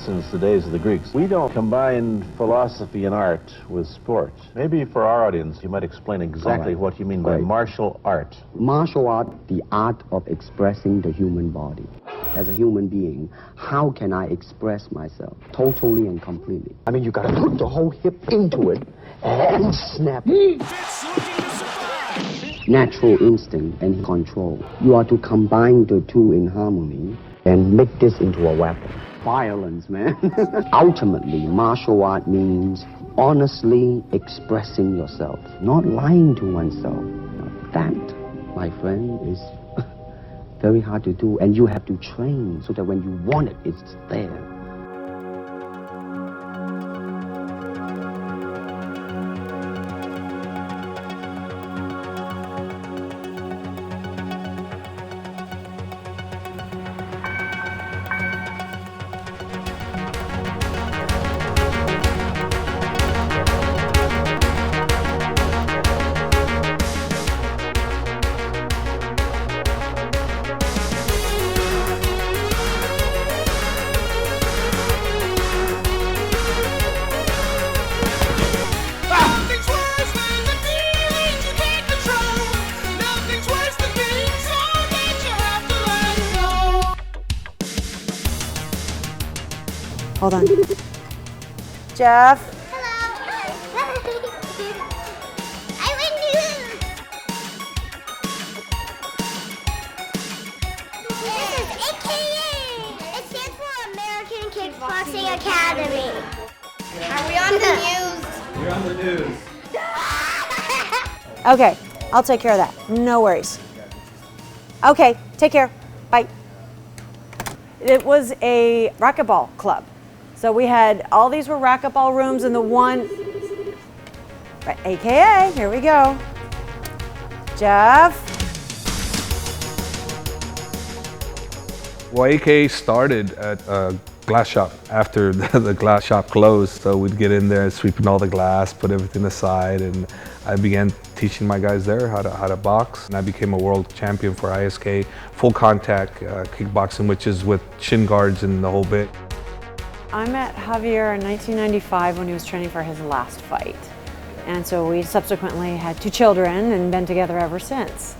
since the days of the Greeks. We don't combine philosophy and art with sport. Maybe for our audience, you might explain exactly what you mean by martial art. Martial art, the art of expressing the human body. As a human being, how can I express myself totally and completely? I mean, you gotta put the whole hip into it and snap it. Natural instinct and control. You are to combine the two in harmony and make this into a weapon. Violence, man. Ultimately, martial art means honestly expressing yourself, not lying to oneself. That, my friend, is very hard to do, and you have to train so that when you want it, it's there. Hold on. Jeff? Hello. I win you. This is AKA. It stands for American Kickboxing Academy. Are we on the news? You're on the news. Okay, I'll take care of that. No worries. Okay, take care. Bye. It was a racquetball club. So we had, all these were racquetball rooms, and the one, AKA, here we go. Jeff? Well, AKA started at a glass shop after the glass shop closed. So we'd get in there, sweeping all the glass, put everything aside, and I began teaching my guys there how to box. And I became a world champion for ISK, full contact kickboxing, which is with shin guards and the whole bit. I met Javier in 1995 when he was training for his last fight. And so we subsequently had 2 children and been together ever since.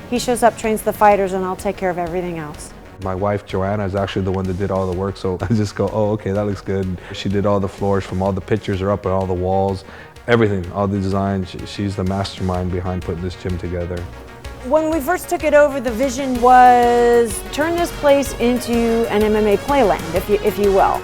He shows up, trains the fighters, and I'll take care of everything else. My wife, JOANNA, is actually the one that did all the work, so I just go, oh, okay, that looks good. She did all the floors, from all the pictures are up on all the walls, everything, all the designs. She's the mastermind behind putting this gym together. When we first took it over, the vision was turn this place into an MMA playland, if you will.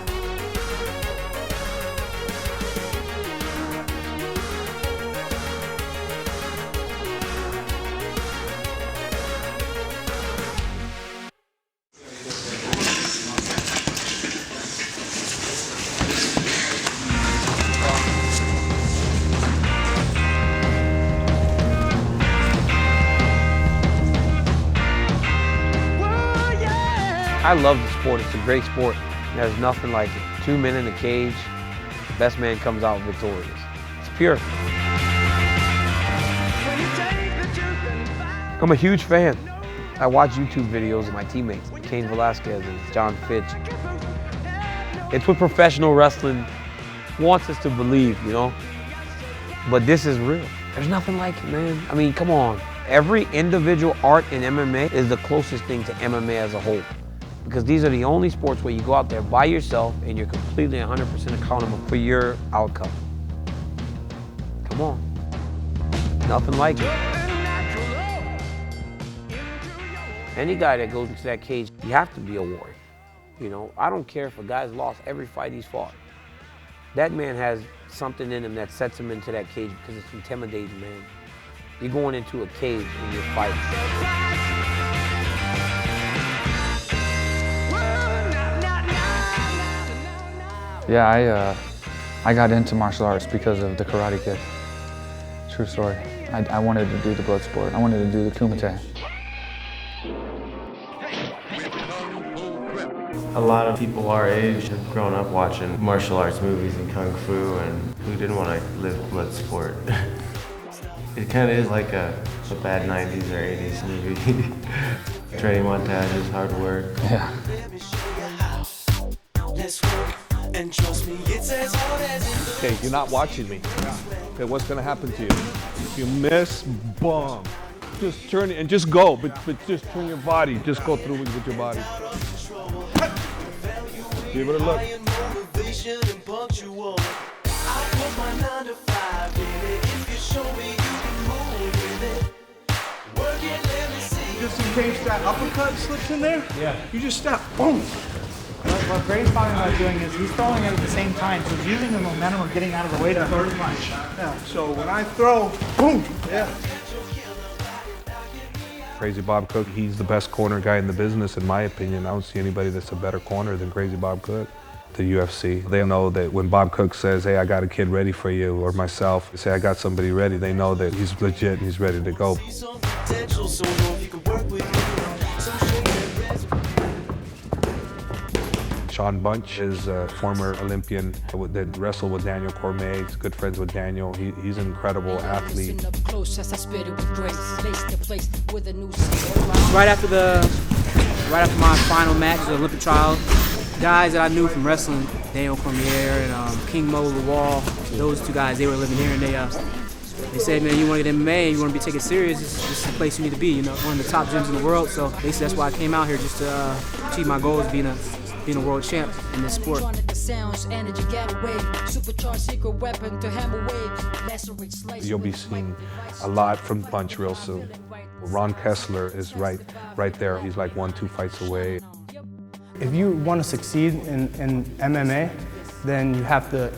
I love the sport. It's a great sport. There's nothing like it. 2 men in a cage, the best man comes out victorious. It's pure. I'm a huge fan. I watch YouTube videos of my teammates, CAIN VELASQUEZ and John Fitch. It's what professional wrestling wants us to believe, you know? But this is real. There's nothing like it, man. I mean, come on. Every individual art in MMA is the closest thing to MMA as a whole. Because these are the only sports where you go out there by yourself and you're completely 100% accountable for your outcome. Come on. Nothing like it. Any guy that goes into that cage, you have to be a warrior. You know, I don't care if a guy's lost every fight he's fought. That man has something in him that sets him into that cage because it's intimidating, man. You're going into a cage and you're fighting. Yeah, I got into martial arts because of the Karate Kid. True story. I wanted to do the blood sport. I wanted to do the Kumite. A lot of people our age have grown up watching martial arts movies and kung fu, and who didn't want to live blood sport? It kind of is like a bad 90s or 80s movie. Training montages, hard work. Yeah. And trust me, it's as hard as it. Okay, you're not watching me. Okay, what's gonna happen to you? If you miss, boom. Just turn it and just go, but just turn your body. Just go through with your body. Give it a look. Just in case that uppercut slips in there, you just step, boom. What Gray's talking about doing is he's throwing it at the same time, so he's using the momentum of getting out of the way to third punch. Yeah, so when I throw, boom, Crazy Bob Cook, he's the best corner guy in the business, in my opinion. I don't see anybody that's a better corner than Crazy Bob Cook. The UFC, they know that when Bob Cook says, hey, I got a kid ready for you, or myself, say I got somebody ready, they know that he's legit and he's ready to go. Sean Bunch is a former Olympian that wrestled with Daniel Cormier. He's good friends with Daniel. He's an incredible athlete. Right after my final match, the Olympic trial, guys that I knew from wrestling, Daniel Cormier and King Mo Lawal, those two guys, they were living here, and they said, man, you want to get MMA and you want to be taken serious, this is the place you need to be, you know, one of the top gyms in the world. So basically that's why I came out here, just to achieve my goals, being a world champ in this sport. You'll be seeing a lot from Bunch real soon. Ron Kessler is right there. He's like 1-2 fights away. If you want to succeed in MMA, then you have to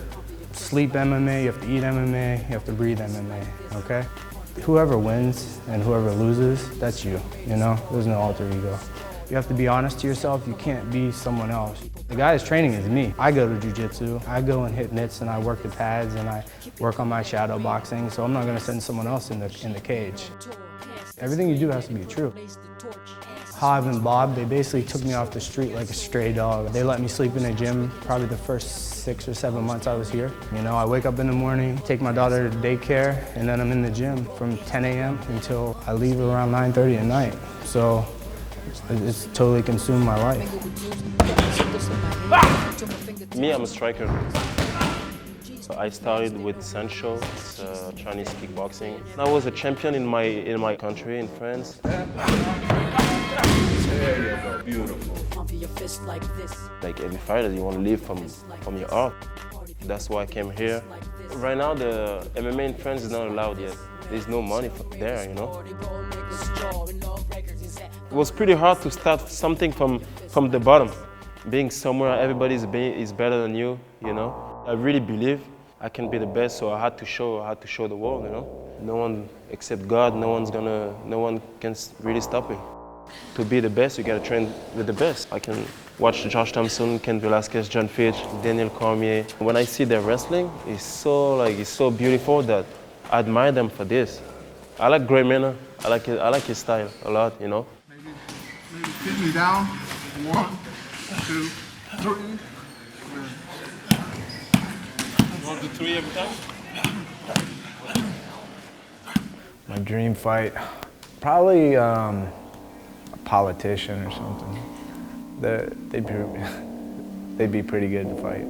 sleep MMA, you have to eat MMA, you have to breathe MMA, okay? Whoever wins and whoever loses, that's you, you know? There's no alter ego. You have to be honest to yourself. You can't be someone else. The guy that's training is me. I go to jiu-jitsu. I go and hit mitts and I work the pads and I work on my shadow boxing, so I'm not going to send someone else in the cage. Everything you do has to be true. Hav and Bob, they basically took me off the street like a stray dog. They let me sleep in a gym probably the first 6 or 7 months I was here. You know, I wake up in the morning, take my daughter to daycare, and then I'm in the gym from 10 a.m. until I leave around 9:30 at night. So it's totally consumed my life. Me, I'm a striker. So I started with Sancho, it's Chinese kickboxing. I was a champion in my country, in France. There you go, beautiful. Like every fighter, you want to live from your art. That's why I came here. Right now, the MMA in France is not allowed yet. There's no money there, you know. It was pretty hard to start something from the bottom. Being somewhere, everybody is better than you, you know. I really believe I can be the best, so I had to show the world, you know. No one except God, no one can really stop me. To be the best, you gotta train with the best. I can watch Josh Thompson, Ken Velasquez, John Fitch, Daniel Cormier. When I see their wrestling, it's so beautiful that I admire them for this. I like Gray Maynard. I like his style a lot, you know. Maybe fit me down. 1, 2, 3. You want to do 3 every time? My dream fight, probably a politician or something. They'd be pretty good to fight.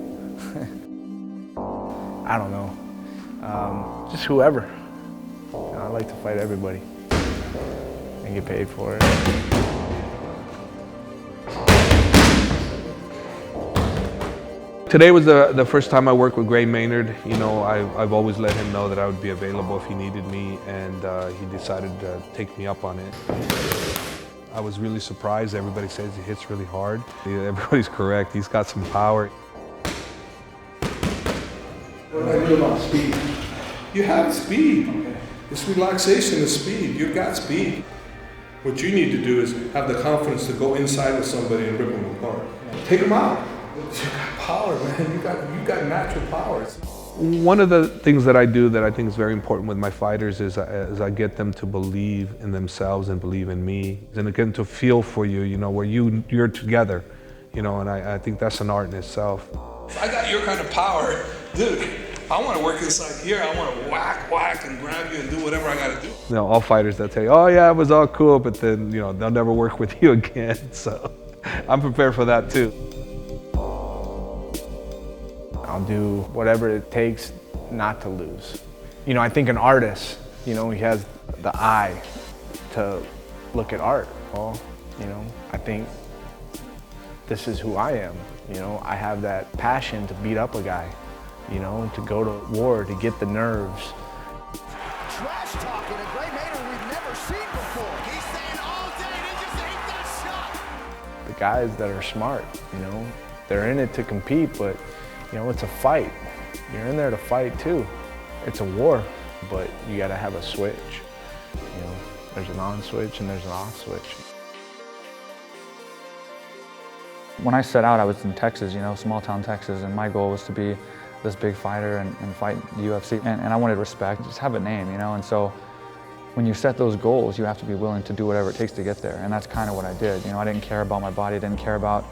I don't know, just whoever. I like to fight everybody and get paid for it. Today was the first time I worked with Gray Maynard. You know, I've always let him know that I would be available if he needed me, and he decided to take me up on it. I was really surprised. Everybody says he hits really hard. Everybody's correct. He's got some power. What do I do about speed? You have speed. Okay. This relaxation is speed. You've got speed. What you need to do is have the confidence to go inside with somebody and rip them apart. Take them out. You got power, man. You got natural powers. One of the things that I do that I think is very important with my fighters is I get them to believe in themselves and believe in me, and again to feel for you, you know, where you're together, you know, and I think that's an art in itself. If I got your kind of power, dude, I want to work inside here. I want to whack, and grab you and do whatever I got to do. You know, all fighters that tell you, oh yeah, it was all cool, but then, you know, they'll never work with you again. So I'm prepared for that too. I'll do whatever it takes not to lose. You know, I think an artist, you know, he has the eye to look at art. Well, you know, I think this is who I am. You know, I have that passion to beat up a guy, you know, to go to war, to get the nerves. Trash talking a great Maynard we've never seen before. He's saying all day they just ate that shot. The guys that are smart, you know, they're in it to compete, but, you know, it's a fight. You're in there to fight too. It's a war, but you gotta have a switch. You know, there's an on switch and there's an off switch. When I set out, I was in Texas, you know, small town Texas, and my goal was to be this big fighter and fight the UFC. And I wanted respect, just have a name, you know, and so when you set those goals, you have to be willing to do whatever it takes to get there, and that's kind of what I did. You know, I didn't care about my body, I didn't care about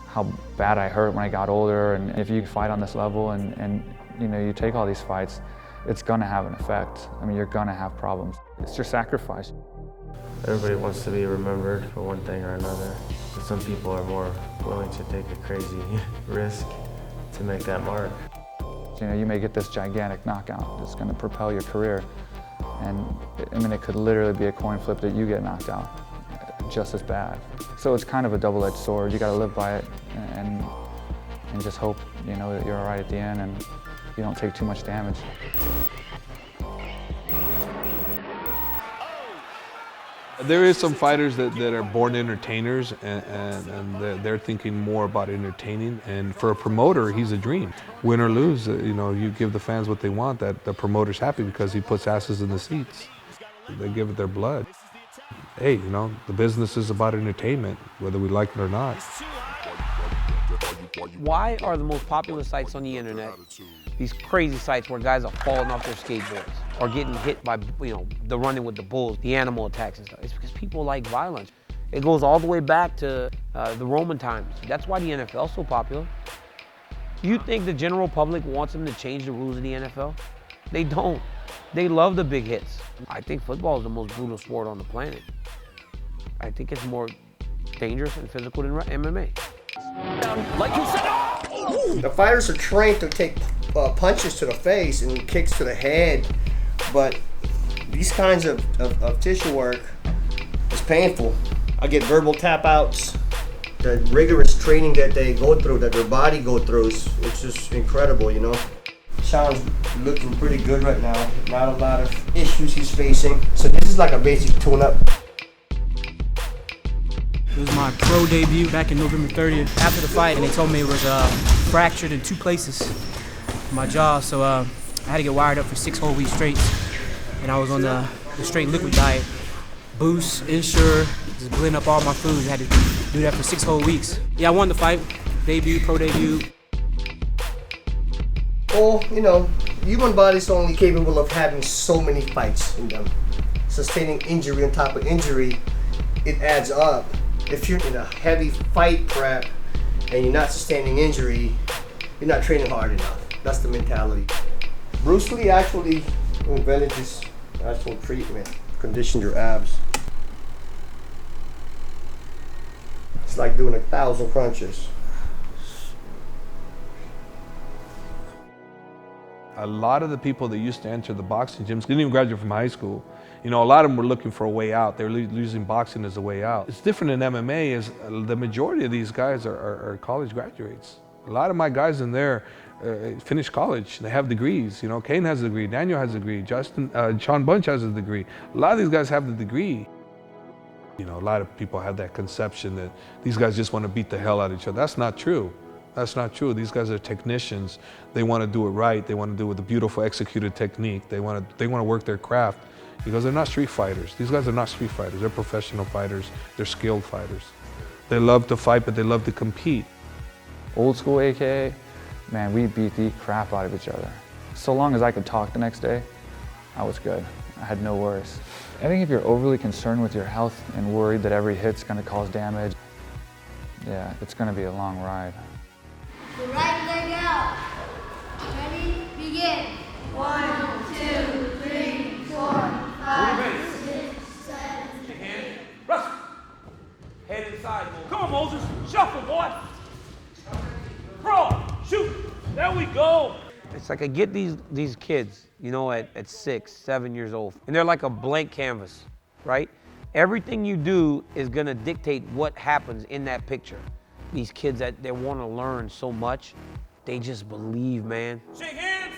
how bad I hurt when I got older, and if you fight on this level and you know, you take all these fights, it's gonna have an effect. I mean, you're gonna have problems. It's your sacrifice. Everybody wants to be remembered for one thing or another. But some people are more willing to take a crazy risk to make that mark. You know, you may get this gigantic knockout that's gonna propel your career. And I mean, it could literally be a coin flip that you get knocked out just as bad. So it's kind of a double-edged sword. You gotta live by it and just hope, you know, that you're all right at the end and you don't take too much damage. There is some fighters that are born entertainers and they're thinking more about entertaining. And for a promoter, he's a dream. Win or lose, you know, you give the fans what they want, that the promoter's happy because he puts asses in the seats. They give it their blood. Hey, you know, the business is about entertainment, whether we like it or not. Why are the most popular sites on the internet these crazy sites where guys are falling off their skateboards or getting hit by, you know, the running with the bulls, the animal attacks and stuff? It's because people like violence. It goes all the way back to the Roman times. That's why the NFL is so popular. You think the general public wants them to change the rules of the NFL? They don't. They love the big hits. I think football is the most brutal sport on the planet. I think it's more dangerous and physical than MMA. Like you said, oh! The fighters are trained to take punches to the face and kicks to the head, but these kinds of tissue work is painful. I get verbal tap outs. The rigorous training that they go through, that their body go through, it's just incredible, you know. Sean's looking pretty good right now. Not a lot of issues he's facing. So this is like a basic tune-up. It was my pro debut back in November 30th. After the fight, and they told me it was fractured in 2 places in my jaw, so I had to get wired up for 6 whole weeks straight. And I was on the straight liquid diet. Boost, Ensure, just blend up all my foods. I had to do that for 6 whole weeks. Yeah, I won the fight. Debut, pro debut. Well, you know, human body's only capable of having so many fights in them. Sustaining injury on top of injury, it adds up. If you're in a heavy fight prep and you're not sustaining injury, you're not training hard enough. That's the mentality. Bruce Lee actually invented this actual treatment, conditioned your abs. It's like doing 1,000 crunches. A lot of the people that used to enter the boxing gyms didn't even graduate from high school. You know, a lot of them were looking for a way out. They were using boxing as a way out. It's different in MMA, is the majority of these guys are college graduates. A lot of my guys in there finished college. They have degrees. You know, CAIN has a degree, Daniel has a degree, Sean Bunch has a degree. A lot of these guys have the degree. You know, a lot of people have that conception that these guys just want to beat the hell out of each other. That's not true. That's not true. These guys are technicians. They want to do it right. They want to do it with a beautiful executed technique. They want to work their craft because they're not street fighters. These guys are not street fighters. They're professional fighters. They're skilled fighters. They love to fight, but they love to compete. Old school AKA, man, we beat the crap out of each other. So long as I could talk the next day, I was good. I had no worries. I think if you're overly concerned with your health and worried that every hit's going to cause damage, yeah, it's going to be a long ride. The right leg out. Ready? Begin. 1, 2, 3, 4, 5, 6, 7. Hand. Rush. Head inside. Come on, Moses. Shuffle, boy. Throw. Shoot. There we go. It's like I get these kids, you know, at 6, 7 years old, and they're like a blank canvas, right? Everything you do is gonna dictate what happens in that picture. These kids that they wanna learn so much, they just believe, man. Shake hands,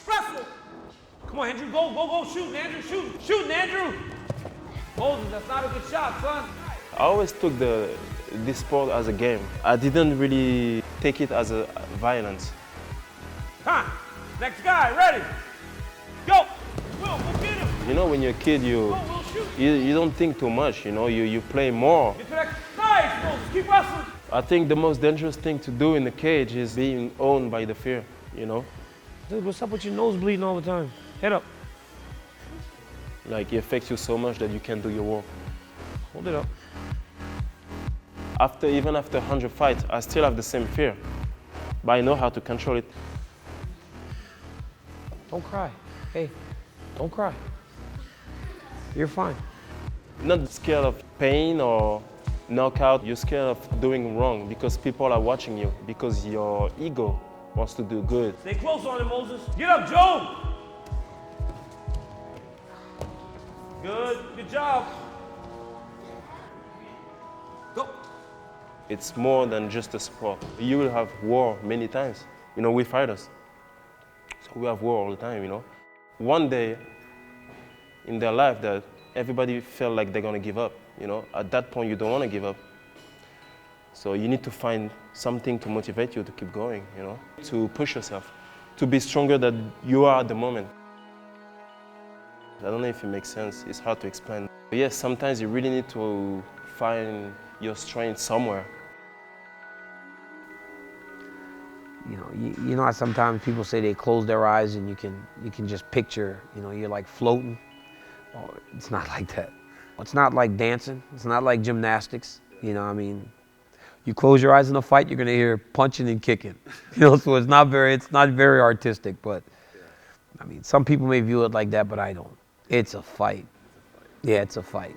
wrestle. Come on, Andrew, go, shooting, Andrew, shooting, Andrew. Moses, that's not a good shot, son. I always took this sport as a game. I didn't really take it as a violence. Time. Next guy, ready. Go. Will, go get him. You know, when you're a kid, you don't think too much, you know, you play more. Get to that. Nice, Moses, keep wrestling. I think the most dangerous thing to do in the cage is being owned by the fear, you know? Dude, what's up with your nose bleeding all the time? Head up. Like, it affects you so much that you can't do your work. Hold it up. Even after 100 fights, I still have the same fear, but I know how to control it. Don't cry. Hey, don't cry. You're fine. Not scared of pain or knockout, you're scared of doing wrong because people are watching you, because your ego wants to do good. Stay close on him, Moses. Get up, Joe. Good job. Go. It's more than just a sport. You will have war many times. You know, we fighters. So we have war all the time, you know. One day in their life that everybody felt like they're gonna give up, you know. At that point, you don't wanna give up. So you need to find something to motivate you to keep going, you know, to push yourself, to be stronger than you are at the moment. I don't know if it makes sense. It's hard to explain. But yes, sometimes you really need to find your strength somewhere. You know how sometimes people say they close their eyes and you can just picture, you know, you're like floating. Oh, it's not like that. It's not like dancing. It's not like gymnastics. You know, I mean, you close your eyes in a fight, you're gonna hear punching and kicking. You know, so it's not very artistic. But I mean, some people may view it like that, but I don't. It's a fight. Yeah, it's a fight.